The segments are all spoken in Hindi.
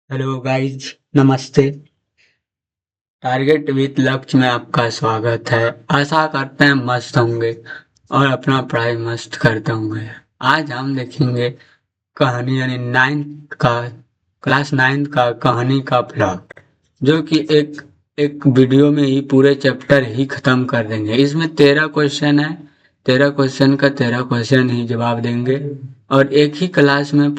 हेलो गाइज, नमस्ते। टारगेट विथ लक्ष्य में आपका स्वागत है। आशा करते हैं मस्त होंगे और अपना पढ़ाई मस्त करते होंगे। आज हम देखेंगे कहानी यानी नाइन्थ का क्लास नाइन्थ का कहानी का प्लॉट, जो कि एक एक वीडियो में ही पूरे चैप्टर ही खत्म कर देंगे। इसमें 13 क्वेश्चन है। 13 क्वेश्चन का 13 क्वेश्चन ही जवाब देंगे और एक ही क्लास में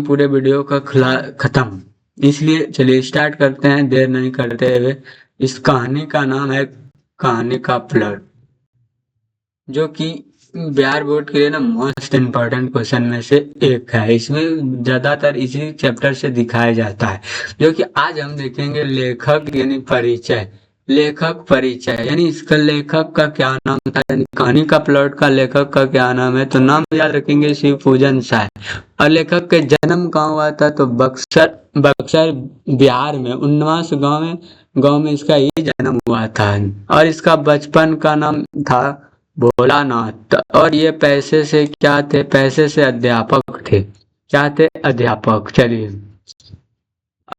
पूरे वीडियो का खत्म। इसलिए चलिए स्टार्ट करते हैं देर नहीं करते हुए। इस कहानी का नाम है कहानी का प्लॉट, जो कि बिहार बोर्ड के लिए ना मोस्ट इम्पोर्टेंट क्वेश्चन में से एक है। इसमें ज्यादातर इसी चैप्टर से दिखाया जाता है, जो कि आज हम देखेंगे लेखक यानी परिचय। लेखक परिचय यानी इसका लेखक का क्या नाम था, यानी कहानी का प्लॉट का लेखक का क्या नाम है। तो नाम याद रखेंगे शिव पूजन शाह। और लेखक के जन्म कहाँ हुआ था, तो बक्सर बक्सर बिहार में उन्नास गांव में इसका ही जन्म हुआ था। और इसका बचपन का नाम था भोलानाथ। और ये पैसे से क्या थे, पैसे से अध्यापक थे। क्या थे, अध्यापक। चलिए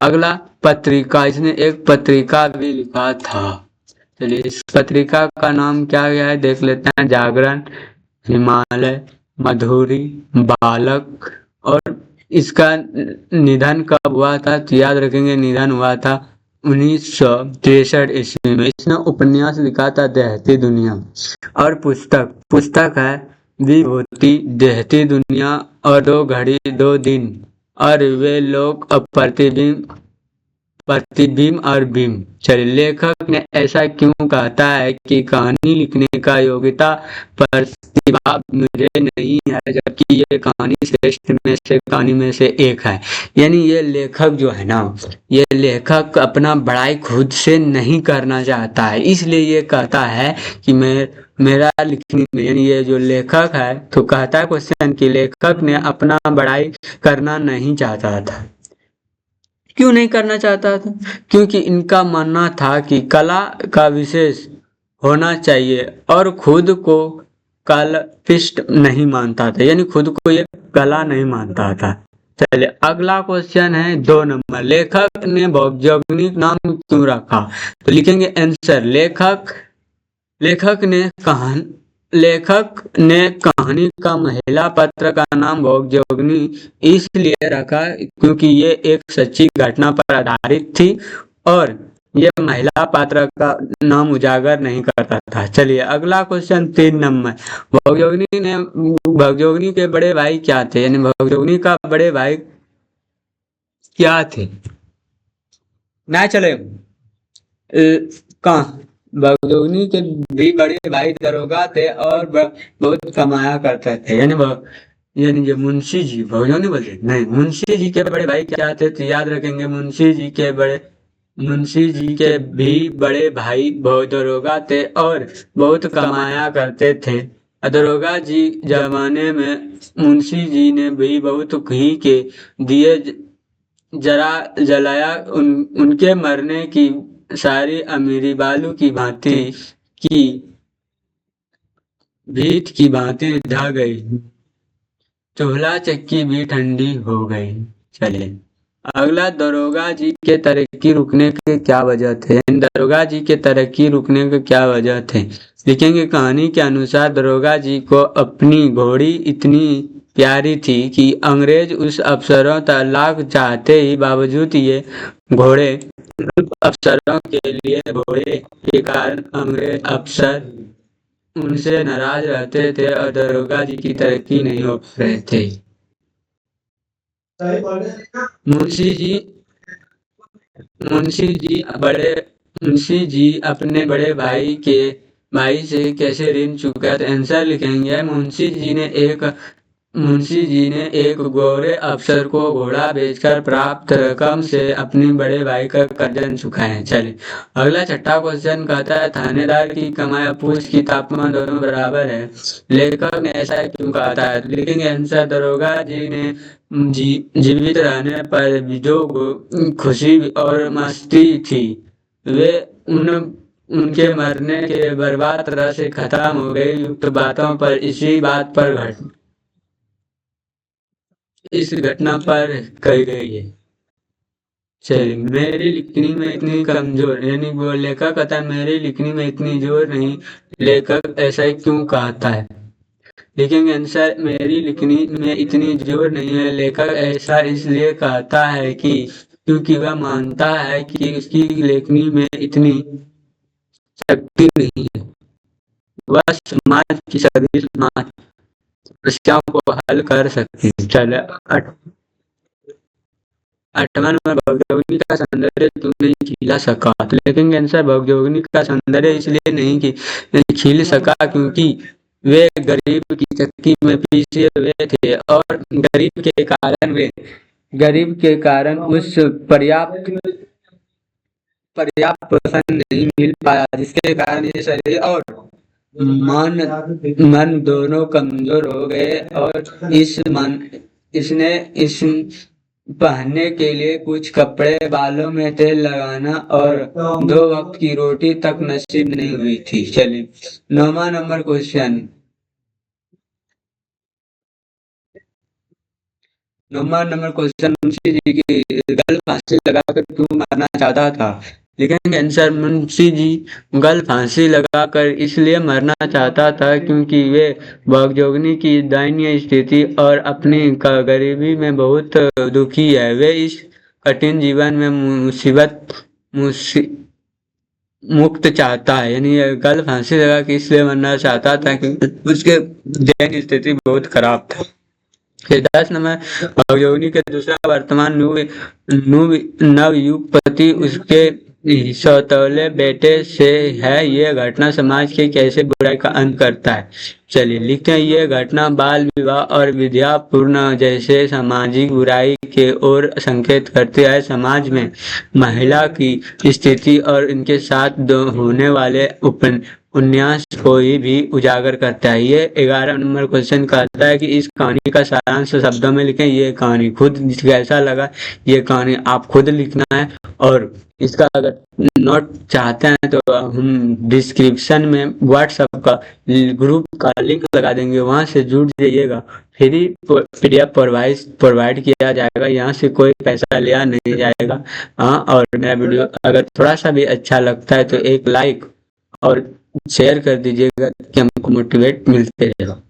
अगला, पत्रिका। इसने एक पत्रिका भी लिखा था। चलिए इस पत्रिका का नाम क्या गया है देख लेते हैं। जागरण, हिमालय, मधुरी, बालक। और इसका निधन कब हुआ था, तो याद रखेंगे निधन हुआ था 1963 ईस्वी में। इसने उपन्यास लिखा था देहती दुनिया। और पुस्तक पुस्तक है विभूति, देहती दुनिया और दो घड़ी दो दिन और वे लोग प्रतिबिंब प्रतिबिंब और बिंब। चलिए लेखक ने ऐसा क्यों कहता है कि कहानी लिखने का योग्यता प्रतिभा मुझे नहीं है, जबकि ये कहानी श्रेष्ठ में से कहानी में से एक है। यानी ये लेखक जो है ना, ये लेखक अपना बड़ाई खुद से नहीं करना चाहता है, इसलिए ये कहता है कि मेरा लिखने में, यानी ये जो लेखक है तो कहता है क्वेश्चन कि लेखक ने अपना बड़ाई करना नहीं चाहता था। क्यों नहीं करना चाहता था, क्योंकि इनका मानना था कि कला का विशेष होना चाहिए और खुद को कलापिस्ट नहीं मानता था, यानी खुद को ये कला नहीं मानता था। चलिए अगला क्वेश्चन है 2 नंबर। लेखक ने भौगोलिक नाम क्यों रखा, तो लिखेंगे आंसर। लेखक ने कहा लेखक ने कहानी का महिला पात्र का नाम भोगजोगिनी इसलिए रखा क्योंकि ये एक सच्ची घटना पर आधारित थी और ये महिला पात्र का नाम उजागर नहीं करता था। चलिए अगला क्वेश्चन 3 नंबर। भोगजोगिनी के बड़े भाई क्या थे, यानी भोगजोगिनी का बड़े भाई क्या थे। ना चले कहाँ, भगोनी के भी बड़े भाई दरोगा थे और बहुत कमाया करते थे। यानी जो मुंशी जी, भगोनी बोलते नहीं, मुंशी जी के बड़े भाई क्या थे, तो याद रखेंगे मुंशी जी के भी बड़े भाई बहुत दरोगा थे और बहुत कमाया करते थे। दरोगा जी जमाने में मुंशी जी ने भी बहुत घी के दिए जरा जलाया। उनके मरने की सारी अमीरी बालू की भांति की भीत की भांति ढह गई। चूल्हा चक्की भी ठंडी हो गई। चलिए अगला, दरोगा जी के तरक्की रुकने के क्या वजह थे। दरोगा जी के तरक्की रुकने के क्या वजह थे, लिखेंगे कहानी के अनुसार दरोगा जी को अपनी घोड़ी इतनी प्यारी थी कि अंग्रेज उस अफसरों तलाक चाहते ही बावजूद ये घोड़े अफसरों के लिए घोड़े के कारण अंग्रेज अफसर उनसे नाराज रहते थे और दरोगा जी की तरक्की नहीं हो रहे थे। मुंशी जी मुंशी जी बड़े मुंशी जी अपने बड़े भाई से कैसे ऋण चुका, तो आंसर लिखेंगे मुंशी जी ने एक गोरे अफसर को घोड़ा बेचकर प्राप्त रकम से अपने बड़े भाई का कर्जन चुकाए। चलिए अगला 6वां क्वेश्चन कहता है थानेदार की कमाई और पूछ की तापमान दोनों बराबर है। लेखक ने ऐसा क्यों कहता है, लिखेंगे आंसर। दरोगा जी ने जीवित रहने पर भी जो खुशी और मस्ती थी वे उनके मरने के बर्बाद तरह से खत्म हो गई। युक्त बातों पर इसी बात पर इस घटना पर कही गई है। चलिए, मेरी लिखनी में इतनी कमजोर, यानी वो लेखक कहता है मेरी लिखनी में इतनी जोर नहीं, लेखक ऐसा ही क्यों कहता है। लिखेंगे आंसर, मेरी लिखनी में इतनी जोर नहीं है, लेखक ऐसा इसलिए कहता है कि क्योंकि वह मानता है कि उसकी लेखनी में इतनी शक्ति नहीं है, वह समाज की सभी समस्याओं को हल कर सकती है। चले, 8वां नंबर, भगजोगिनी का सौंदर्य क्यों नहीं खिला सका। तो लिखेंगे आंसर, भगजोगिनी का सौंदर्य इसलिए नहीं खिल सका क्योंकि वे गरीब की चक्की में पीसे हुए थे और गरीब के कारण उस पर्याप्त पर्याप्त पोषण नहीं मिल पाया, जिसके कारण ये शरीर और मन मन दोनों कमजोर हो गए और इसने इस पहनने के लिए कुछ कपड़े, बालों में तेल लगाना और 2 वक्त की रोटी तक नसीब नहीं हुई थी। चलिए, 9वां नंबर क्वेश्चन। 9वां नंबर क्वेश्चन, मुंशी जी की गल फांसी लगाकर क्यों मारना चाहता था। लिखेंगे आंसर, मुंशी जी गल फांसी लगाकर इसलिए मरना चाहता था क्योंकि वे भगजोगिनी की दयनीय स्थिति और अपनी गरीबी में बहुत दुखी है। वे इस कठिन जीवन में मुसी- मुक्त चाहता है, यानी ये गल फांसी लगा के इसलिए मरना चाहता था क्योंकि उसके दयनीय स्थिति बहुत खराब था। फिर 10 नंबर, भगजोगिनी के दूसरा वर्तमान नवयुग पति उसके सौतेले बेटे से है। ये घटना समाज के कैसे बुराई का अंत करता है। चलिए, लिखते हैं, ये घटना बाल विवाह और विद्यापूर्ण जैसे सामाजिक बुराई के ओर संकेत करती है। समाज में महिला की स्थिति और इनके साथ होने वाले उन्यास को ही भी उजागर करता है। ये 11 नंबर क्वेश्चन कहता है कि इस कहानी का सारांश शब्दों में लिखें। ये कहानी खुद कैसा लगा, ये कहानी आप खुद लिखना है। और इसका अगर नोट चाहते हैं तो हम डिस्क्रिप्शन में व्हाट्सएप का ग्रुप का लिंक लगा देंगे, वहां से जुड़ जाइएगा। फ्री PDF प्रोवाइड किया जाएगा, यहाँ से कोई पैसा लिया नहीं जाएगा। हाँ, और मेरा वीडियो अगर थोड़ा सा भी अच्छा लगता है तो एक लाइक और शेयर कर दीजिएगा कि हमको मोटिवेट मिलते रहेगा।